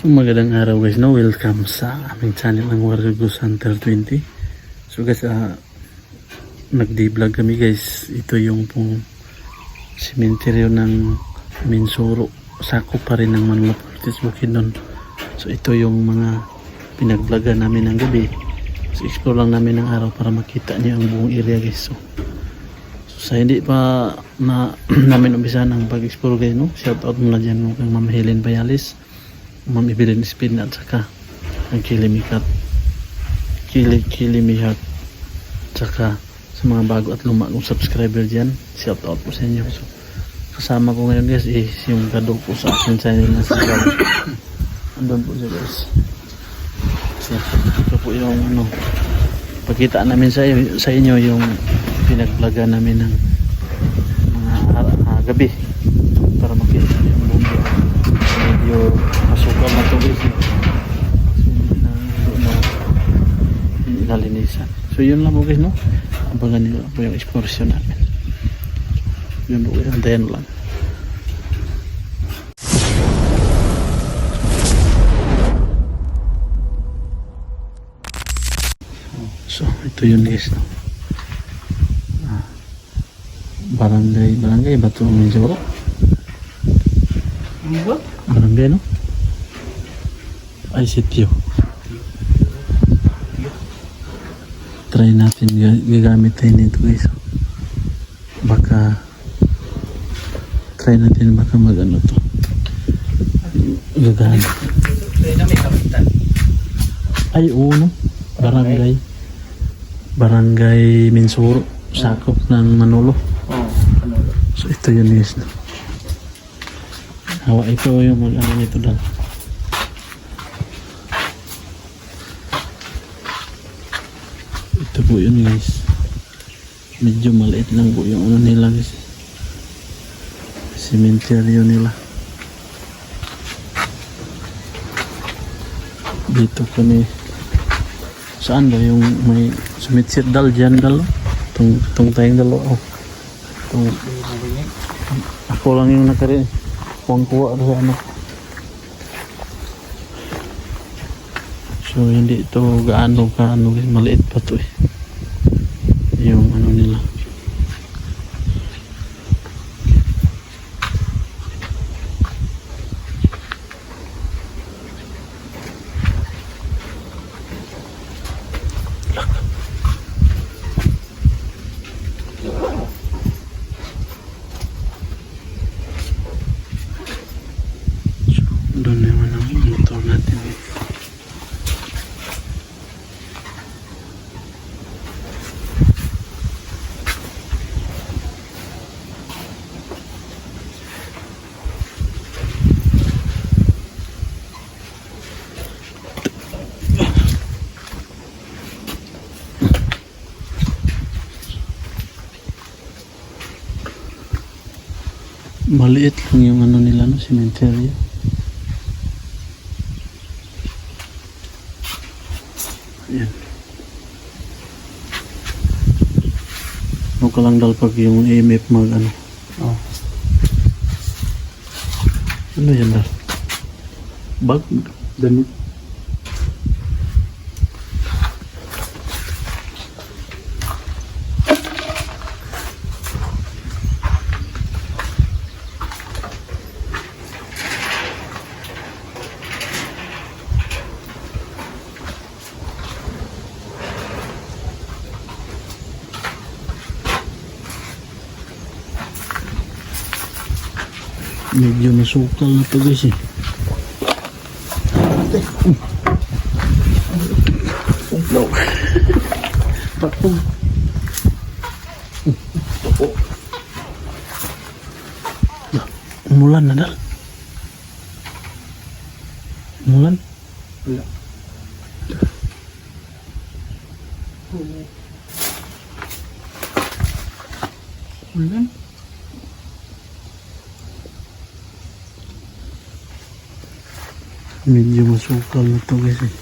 So magandang araw guys, no? Welcome sa aming channel ng Warrior Goose Hunter 20. So guys, nagdi-vlog kami guys. Ito yung pong sementeryo ng Minsuro. Sakop pa rin ng Manolo Partis Bukidnon. So ito yung mga pinag-vlogan namin ng gabi. So explore lang namin ng araw para makita niyo ang buong area guys. So sa hindi pa namin umpisa ng pag-explore guys, no? Shout out muna dyan kang Ma'am Helen Bayalis, Ma'am Evelyn Spin at saka ang Kilimikat Kilimihat, saka sa mga bago at luma kong subscriber dyan, shout out po sa inyo. So kasama ko ngayon guys is yung kado po sa akin channel na sa vlog. Andun po siya guys. So ito po yung pagkita namin sa inyo yung pinag-vlogan namin ng mga gabi para makita yung medyo masukal na ito guys. Nalinisan. So yun lang po guys, no? Abangan nyo po yung exploration namin. Yun po guys, antayan lang. So ito yun guys, no? Barangay Batu Minsuro. Barangay, no? Ay sityo. Try natin gagamit tayo nito guys. Baka try natin baka magano to. Gagana. Try na may kapitan. Ay oo, no? Barangay Minsuro, sakop ng Manolo. So ito yun guys, no? Hawa ito yung mag-ano nito dal. Ito po yun guys. Medyo maliit lang po yung ano nila guys. Sementeryo nila. Dito po ni saan ba yung may sumitsit dal dyan dal? Itong tayong dalawa. Oh. Ako lang yung nakarin. Kuwang-kuwa sa ano. So hindi ito gaano guys, maliit pa to eh. Yung ano nila. Doon naman ang motor natin eh. Maliit lang yung ano nila, no, sementeryo. Ayan. Ano ka lang dal pag yung EMF mag ano. Oh. Ano yan dal? Bag? Damit? Medyo nasukal na ito guys eh. No. Patong. Umulan na dal. Umulan? Wala. Umulan? Medyo masukal na ito guys eh.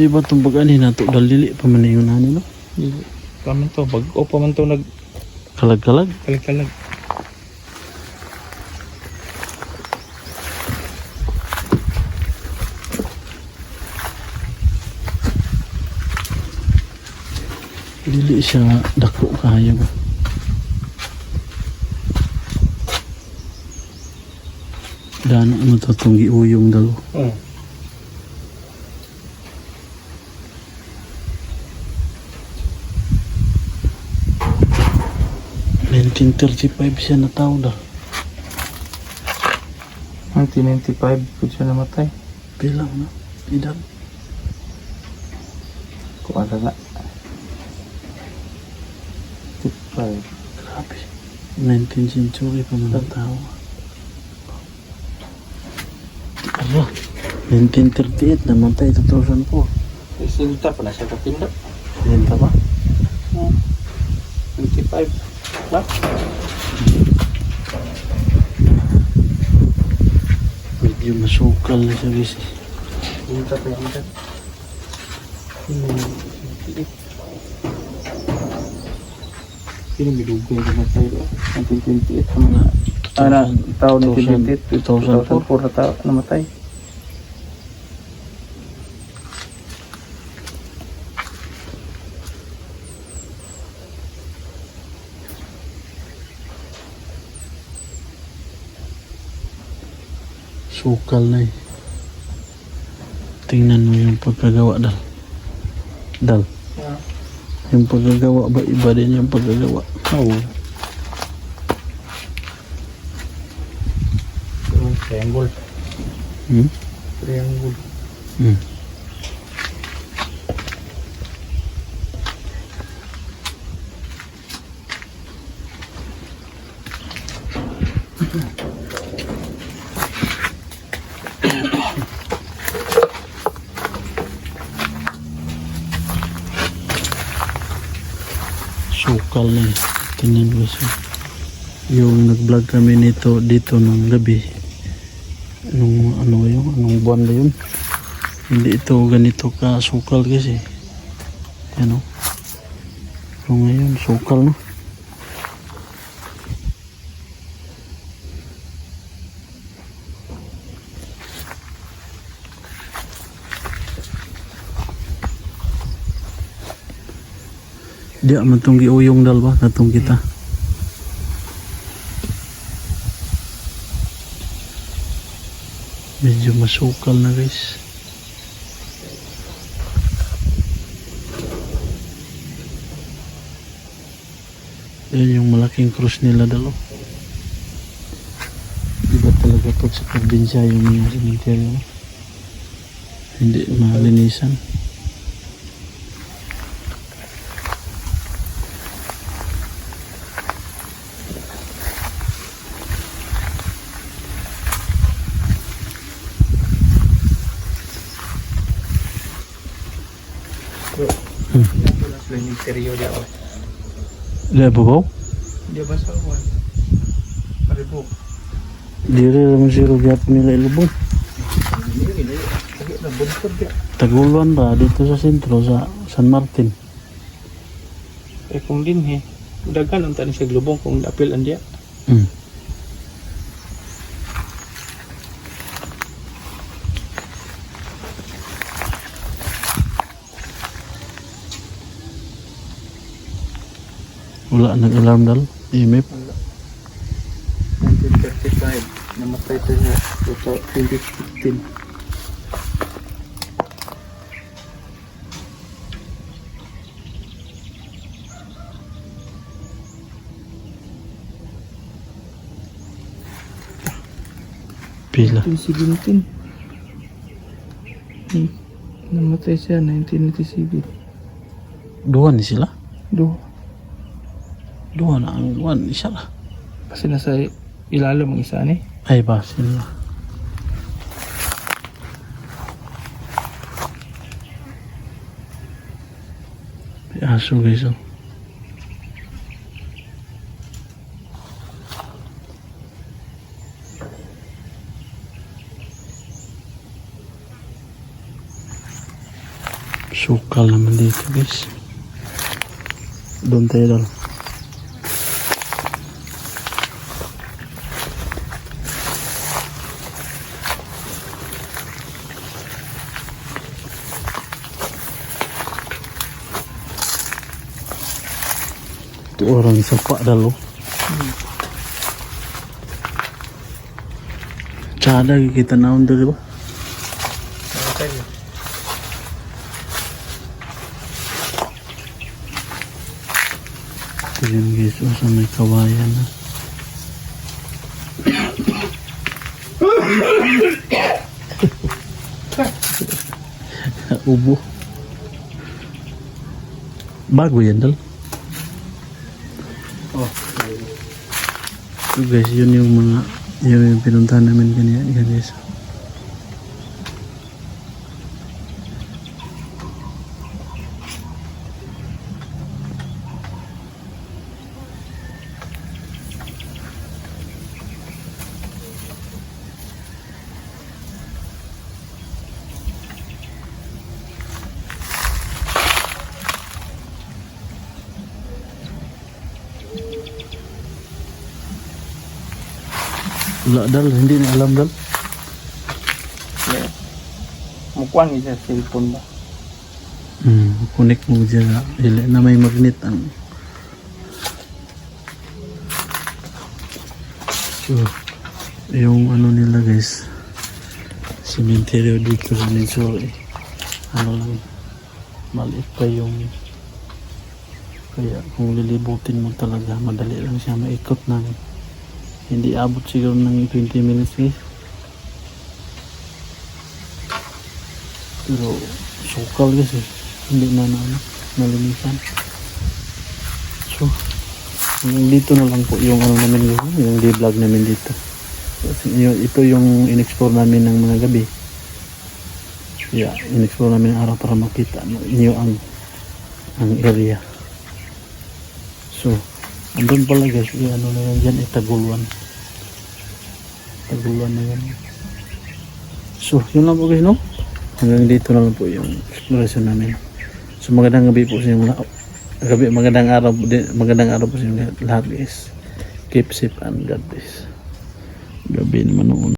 Pwede ba itong pag-ani na ito? Dalili pa man yung nani, no? Kaman to, bag-o pa man to Kalag-kalag. nagkalag-kalag. Dili siya dako kayo ba? Daan mo ito itong giuyong dalo. Oo. Oh. 1935 siya na tao dah. 1995, kung siya namatay. Bilang na. Edad. Kung ano nga. 55. Grabe. 19th century pa man ang tao. Ano? 1938 namatay 2004. Sinta pa na siya katinda. Benta ba? 25. Ba? Medyo masukal na siya guys. Sinta pa yan dyan. Sino bidugay na namatay ba? 1928 ang mga taon 1928, 2004 na tao namatay. Sukal na eh. Tingnan mo yung pagkagawa dal. Dal. Yeah. Yung pagkagawa ba iba din yung pagkagawa? Oo. Triangle. Hmm? Triangle. Hmm. Sukal na eh. Tingnan mo siya. Yung nag-vlog kami nito dito nung gabi. Anong buwan na yun? Hindi ito ganito ka sukal kasi. Ano? Pero ngayon, sukal no? Di man itong giuyong dal ba? Katong kita. Medyo masukal na guys. Yan yung malaking krus nila dalo. Iba talaga pag sa probinsya yung mga cemetery. Hindi malinisan. Yung interior di ako. Lebo ba? Di ba sa uwan? Paribo. Di rin naman si Rubiat nila ilubong. Lagi na buntod ya. Taguluan ba dito sa sentro sa San Martin? Eh kung din he. Dagan ang tani sa glubong kung apil andiya. Hmm. Wala nag-alarm dal. EMF. 1935. Namatay ito niya. 2015. Pila. 1917. Namatay siya 1987. Dua ni sila. Duha Dua na ang one. Isa lah. kasi nasa ilalim ang isa ni. Ay ba sila. May aso guys oh. sukal naman dito guys. Doon tayo dal. Itu orang sepak dalo. Cada kita naon dali ba? Ito yun guys, sa may kawayan na. Ubo. Bago yan dal. Oh. So guys, yun yung mga yun yung pinuntahan namin kanina guys. Wala dal, hindi na alam dal. Yeah. Mukuan isa cellphone ba? Connect mo dyan na may magnet ang. So, yung ano nila guys, cemetery dito sa Ninsur ano lang, maliit pa yung, kaya kung lilibutin mo talaga, madali lang siya maikot ng, hindi abot siguro ng 20 minutes guys. Pero sukal guys eh. Hindi na nalinisan. So hanggang dito na lang po yung ano namin guys, yung vlog namin dito. Ito yung in-explore namin ng mga gabi. Yeah, in-explore namin ang araw para makita niyo ang area. So andun pala guys, ano na yan dyan, Taguluan. Taguluan na yan. So yun lang po guys, no? Hanggang dito na lang po yung exploration namin. So magandang gabi po sa inyo lahat. Magandang araw po sa inyo lahat guys. Keep safe and God bless. Gabi naman noon.